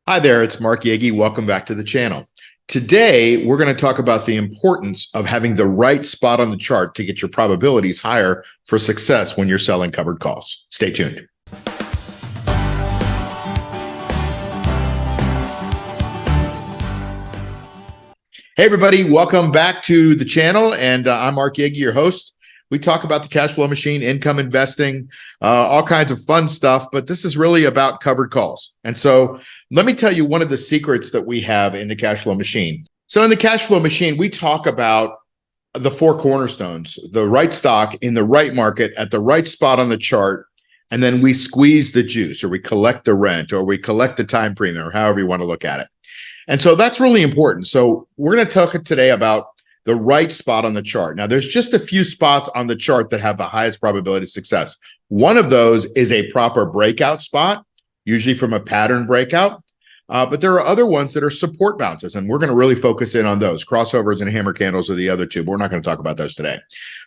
Hi there, it's Mark Yegge. Welcome back to the channel. Today, we're going to talk about the importance of having the right spot on the chart to get your probabilities higher for success when you're selling covered calls. Stay tuned. Hey, everybody, welcome back to the channel. And I'm Mark Yegge, your host. We talk about the cash flow machine, income investing, all kinds of fun stuff, but this is really about covered calls. And so let me tell you one of the secrets that we have in the cash flow machine. So in the cash flow machine, we talk about the four cornerstones, the right stock in the right market at the right spot on the chart, and then we squeeze the juice, or we collect the rent, or we collect the time premium, or however you want to look at it. And so that's really important. So we're going to talk today about the right spot on the chart. Now, there's just a few spots on the chart that have the highest probability of success. One of those is a proper breakout spot, usually from a pattern breakout. But there are other ones that are support bounces, and we're going to really focus in on those. Crossovers and hammer candles are the other two, but we're not going to talk about those today.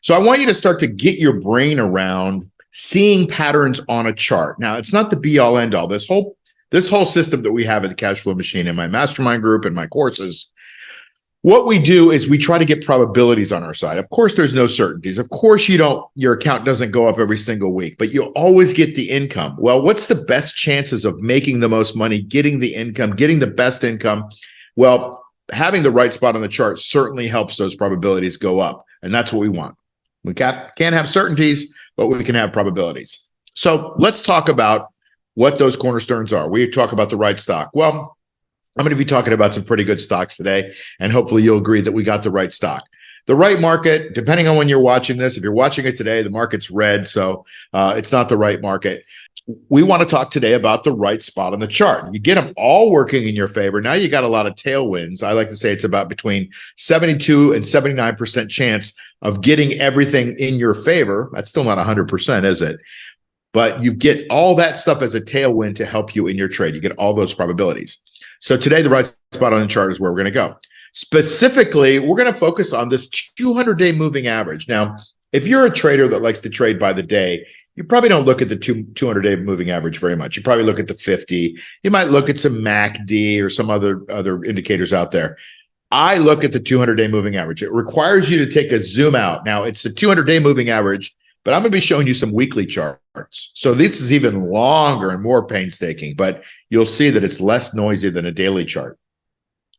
So I want you to start to get your brain around seeing patterns on a chart. Now, it's not the be-all, end-all. This whole system that we have at the cash flow machine in my mastermind group and my courses, what we do is we try to get probabilities on our side. Of course, there's no certainties. Of course, your account doesn't go up every single week, but you'll always get the income. Well, what's the best chances of making the most money, getting the income, getting the best income? Well, having the right spot on the chart certainly helps those probabilities go up. And that's what we want. We can't have certainties, but we can have probabilities. So let's talk about what those cornerstones are. We talk about the right stock. Well, I'm going to be talking about some pretty good stocks today, and hopefully you'll agree that we got the right stock. The right market, depending on when you're watching this, if you're watching it today, the market's red, so it's not the right market. We want to talk today about the right spot on the chart. You get them all working in your favor. Now you got a lot of tailwinds. I like to say it's about between 72 and 79% chance of getting everything in your favor. That's still not 100%, is it? But you get all that stuff as a tailwind to help you in your trade. You get all those probabilities. So today, the right spot on the chart is where we're going to go. Specifically, we're going to focus on this 200-day moving average. Now, if you're a trader that likes to trade by the day, you probably don't look at the 200-day moving average very much. You probably look at the 50. You might look at some MACD or some other indicators out there. I look at the 200-day moving average. It requires you to take a zoom out. Now, it's the 200-day moving average, but I'm going to be showing you some weekly charts. So this is even longer and more painstaking, but you'll see that it's less noisy than a daily chart.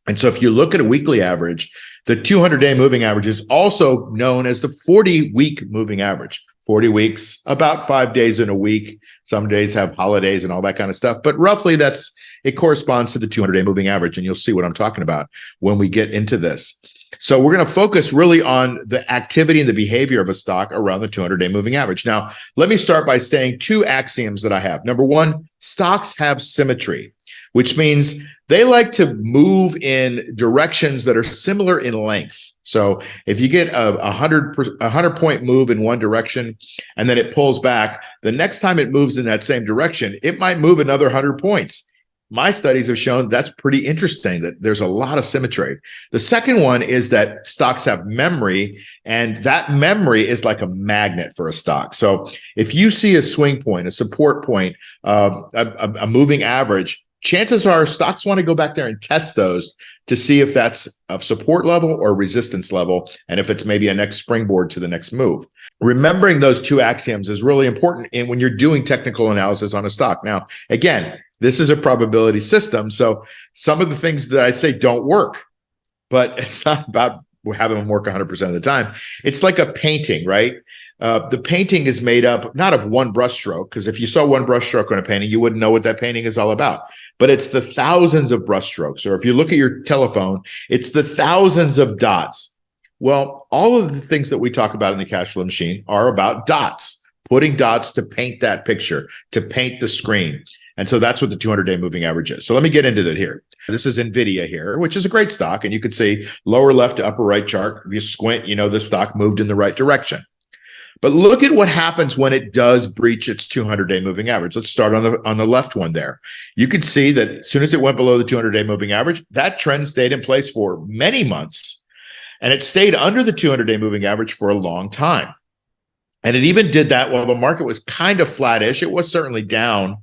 And so if you look at a weekly average, the 200-day moving average is also known as the 40-week moving average. 40 weeks, about 5 days in a week. Some days have holidays and all that kind of stuff, but roughly it corresponds to the 200-day moving average, and you'll see what I'm talking about when we get into this. So we're going to focus really on the activity and the behavior of a stock around the 200-day moving average. Now, let me start by saying two axioms that I have. Number one, stocks have symmetry, which means they like to move in directions that are similar in length. So if you get a 100-point move in one direction and then it pulls back, the next time it moves in that same direction, it might move another 100 points. My studies have shown that's pretty interesting, that there's a lot of symmetry. The second one is that stocks have memory, and that memory is like a magnet for a stock. So if you see a swing point, a support point, a moving average, chances are stocks want to go back there and test those to see if that's a support level or resistance level, and if it's maybe a next springboard to the next move. Remembering those two axioms is really important when you're doing technical analysis on a stock. Now, again, this is a probability system, so some of the things that I say don't work, but it's not about having them work 100% of the time. It's like a painting, right? The painting is made up not of one brushstroke, because if you saw one brushstroke on a painting, you wouldn't know what that painting is all about. But it's the thousands of brushstrokes, or if you look at your telephone, it's the thousands of dots. Well, all of the things that we talk about in the cash flow machine are about dots, putting dots to paint that picture, to paint the screen. And so that's what the 200-day moving average is. So let me get into it here. This is NVIDIA here, which is a great stock. And you can see lower left to upper right chart. If you squint, you know the stock moved in the right direction. But look at what happens when it does breach its 200-day moving average. Let's start on the left one there. You can see that as soon as it went below the 200-day moving average, that trend stayed in place for many months. And it stayed under the 200-day moving average for a long time. And it even did that while the market was kind of flattish. It was certainly down,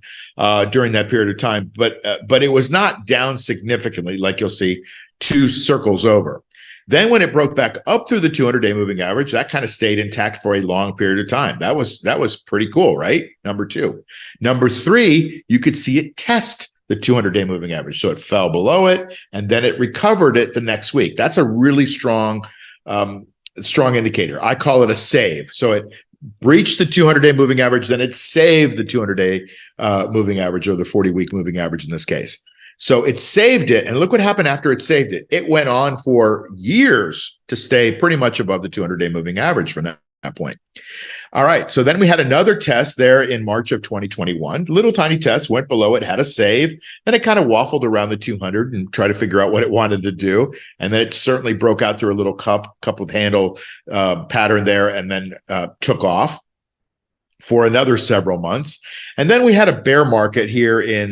during that period of time, but it was not down significantly, like you'll see 2 circles over. Then when it broke back up through the 200-day moving average, that kind of stayed intact for a long period of time. That was pretty cool, right? Number 2. Number 3, you could see it test the 200-day moving average. So it fell below it, and then it recovered it the next week. That's a really strong indicator. I call it a save. So it breached the 200-day moving average, then it saved the 200-day moving average, or the 40-week moving average in this case. So it saved it, and look what happened after it saved it. It went on for years to stay pretty much above the 200-day moving average from that point. All right, so then we had another test there in March of 2021. Little tiny test, went below it, had a save, then it kind of waffled around the 200 and tried to figure out what it wanted to do, and then it certainly broke out through a little cup with handle pattern there, and then took off for another several months. And then we had a bear market here in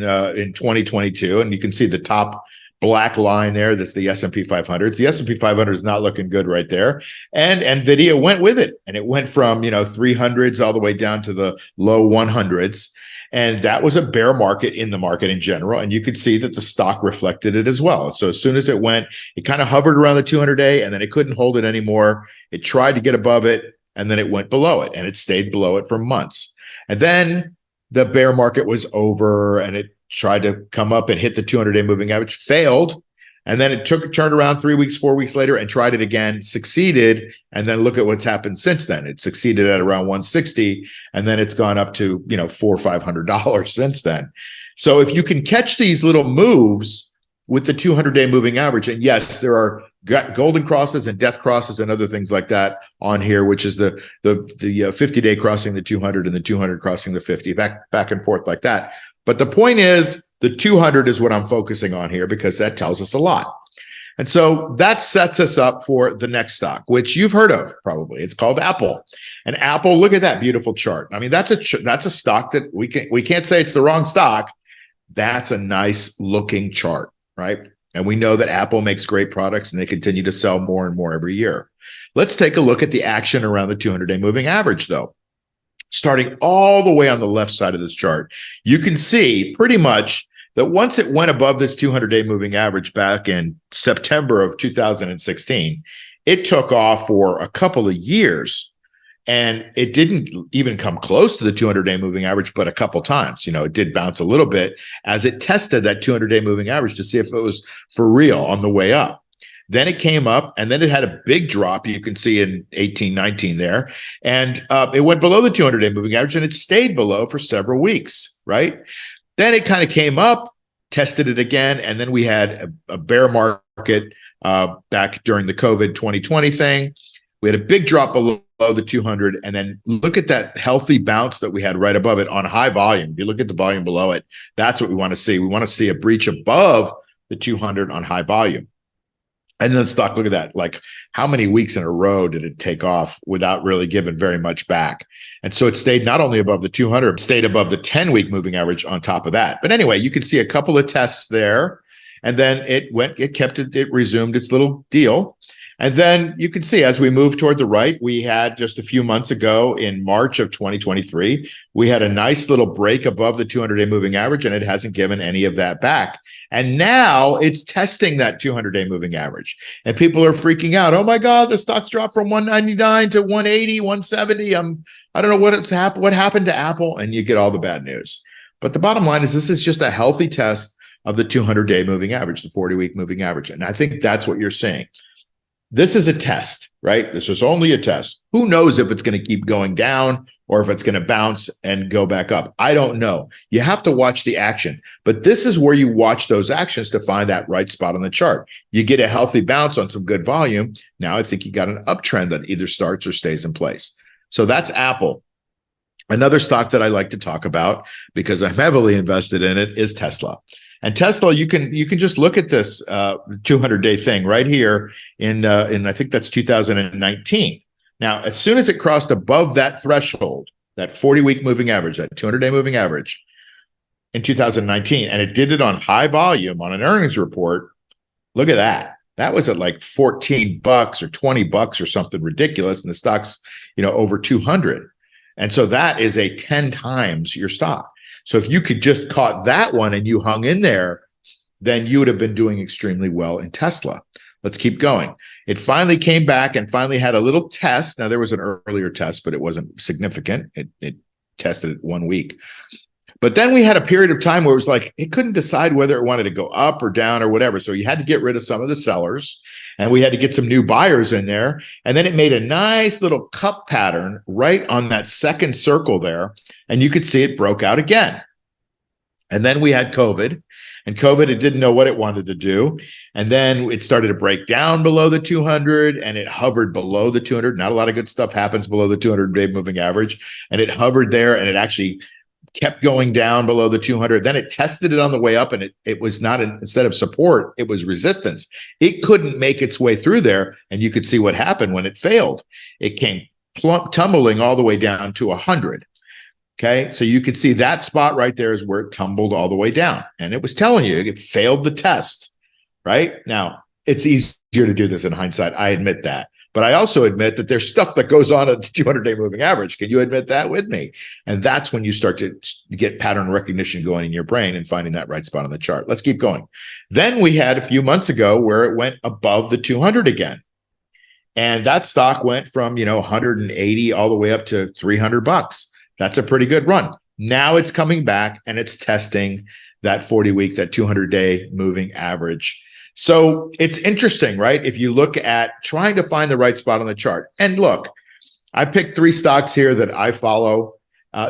2022, and you can see the top black line there. That's the S&P 500. The S&P 500 is not looking good right there. And NVIDIA went with it, and it went from 300s all the way down to the low 100s. And that was a bear market in the market in general. And you could see that the stock reflected it as well. So as soon as it went, it kind of hovered around the 200-day, and then it couldn't hold it anymore. It tried to get above it, and then it went below it, and it stayed below it for months. And then the bear market was over, and it tried to come up and hit the 200-day moving average, failed, and then it turned around 3 weeks, 4 weeks later, and tried it again, succeeded, and then look at what's happened since then. It succeeded at around 160, and then it's gone up to $400 or $500 since then. So if you can catch these little moves with the 200-day moving average, and yes, there are golden crosses and death crosses and other things like that on here, which is the 50-day crossing the 200 and the 200 crossing the 50, back and forth like that. But the point is, the 200 is what I'm focusing on here, because that tells us a lot. And so that sets us up for the next stock, which you've heard of probably. It's called Apple. And Apple, look at that beautiful chart. I mean, that's a stock that we can't say it's the wrong stock. That's a nice looking chart, right? And we know that Apple makes great products, and they continue to sell more and more every year. Let's take a look at the action around the 200-day moving average, though. Starting all the way on the left side of this chart, you can see pretty much that once it went above this 200-day moving average back in September of 2016, it took off for a couple of years. And it didn't even come close to the 200-day moving average, but a couple times. It did bounce a little bit as it tested that 200-day moving average to see if it was for real on the way up. Then it came up, and then it had a big drop. You can see in 18, 19 there. And it went below the 200-day moving average, and it stayed below for several weeks, right? Then it kind of came up, tested it again, and then we had a bear market back during the COVID 2020 thing. We had a big drop below the 200, and then look at that healthy bounce that we had right above it on high volume. If you look at the volume below it, that's what we want to see. We want to see a breach above the 200 on high volume. And then stock, look at that. Like, how many weeks in a row did it take off without really giving very much back? And so it stayed not only above the 200, it stayed above the 10-week moving average on top of that. But anyway, you can see a couple of tests there, and then it resumed its little deal. And then you can see as we move toward the right, we had just a few months ago in March of 2023, we had a nice little break above the 200-day moving average, and it hasn't given any of that back. And now it's testing that 200-day moving average. And people are freaking out. Oh my God, the stock's dropped from 199 to 180, 170. I don't know what happened to Apple, and you get all the bad news. But the bottom line is this is just a healthy test of the 200-day moving average, the 40-week moving average. And I think that's what you're seeing. This is a test, right? This is only a test. Who knows if it's going to keep going down or if it's going to bounce and go back up? I don't know. You have to watch the action, but this is where you watch those actions to find that right spot on the chart. You get a healthy bounce on some good volume. Now I think you got an uptrend that either starts or stays in place. So that's Apple. Another stock that I like to talk about because I'm heavily invested in it is Tesla. And Tesla, you can just look at this 200-day thing right here in I think that's 2019. Now, as soon as it crossed above that threshold, that 40-week moving average, that 200-day moving average in 2019, and it did it on high volume on an earnings report, look at that. That was at like $14 or $20 or something ridiculous, and the stock's over 200. And so that is a 10 times your stock. So if you could just caught that one and you hung in there, then you would have been doing extremely well in Tesla. Let's keep going. It finally came back and finally had a little test. Now, there was an earlier test, but it wasn't significant. It tested it 1 week. But then we had a period of time where it was like it couldn't decide whether it wanted to go up or down or whatever. So you had to get rid of some of the sellers and we had to get some new buyers in there. And then it made a nice little cup pattern right on that second circle there. And you could see it broke out again. And then we had COVID. And COVID, it didn't know what it wanted to do. And then it started to break down below the 200 and it hovered below the 200. Not a lot of good stuff happens below the 200-day moving average. And it hovered there and it actually kept going down below the 200. Then it tested it on the way up and it was not, instead of support, it was resistance. It couldn't make its way through there. And you could see what happened when it failed. It came tumbling all the way down to 100. Okay, so you could see that spot right there is where it tumbled all the way down. And it was telling you it failed the test, right? Now, it's easier to do this in hindsight. I admit that. But I also admit that there's stuff that goes on at the 200-day moving average. Can you admit that with me? And that's when you start to get pattern recognition going in your brain and finding that right spot on the chart. Let's keep going. Then we had a few months ago where it went above the 200 again. And that stock went from, 180 all the way up to $300. That's a pretty good run. Now it's coming back and it's testing that 40-week, that 200-day moving average. So it's interesting, right? If you look at trying to find the right spot on the chart. And look, I picked 3 stocks here that I follow.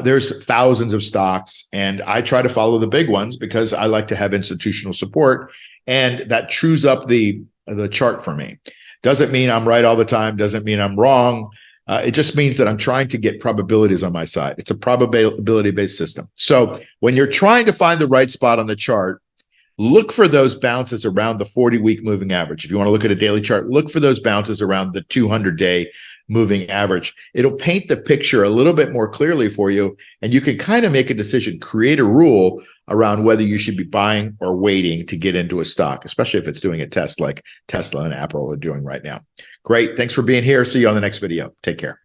There's thousands of stocks, and I try to follow the big ones because I like to have institutional support, and that trues up the chart for me. Doesn't mean I'm right all the time. Doesn't mean I'm wrong. It just means that I'm trying to get probabilities on my side. It's a probability-based system. So when you're trying to find the right spot on the chart, look for those bounces around the 40-week moving average. If you want to look at a daily chart, look for those bounces around the 200-day moving average. It'll paint the picture a little bit more clearly for you, and you can kind of make a decision, create a rule around whether you should be buying or waiting to get into a stock, especially if it's doing a test like Tesla and Apple are doing right now. Great. Thanks for being here. See you on the next video. Take care.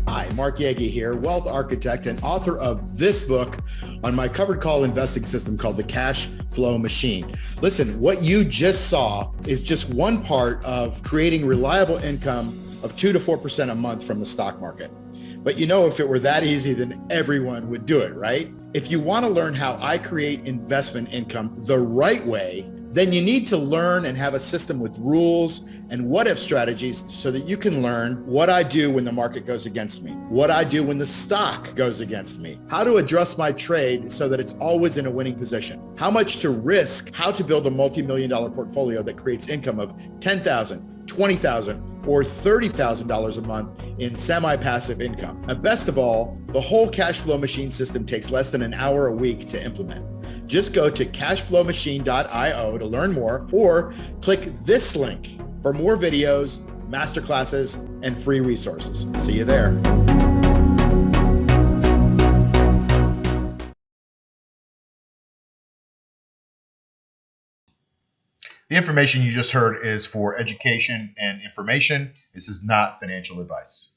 Hi, Mark Yegge here, wealth architect and author of this book on my covered call investing system called the Cash Flow Machine. Listen, what you just saw is just one part of creating reliable income of 2 to 4% a month from the stock market. But if it were that easy, then everyone would do it, right? If you want to learn how I create investment income the right way, then you need to learn and have a system with rules and what-if strategies so that you can learn what I do when the market goes against me, what I do when the stock goes against me, how to adjust my trade so that it's always in a winning position, how much to risk, how to build a multi-million-dollar portfolio that creates income of $10,000, $20,000, or $30,000 a month in semi-passive income. And best of all, the whole cash flow machine system takes less than an hour a week to implement. Just go to cashflowmachine.io to learn more, or click this link for more videos, masterclasses, and free resources. See you there. The information you just heard is for education and information. This is not financial advice.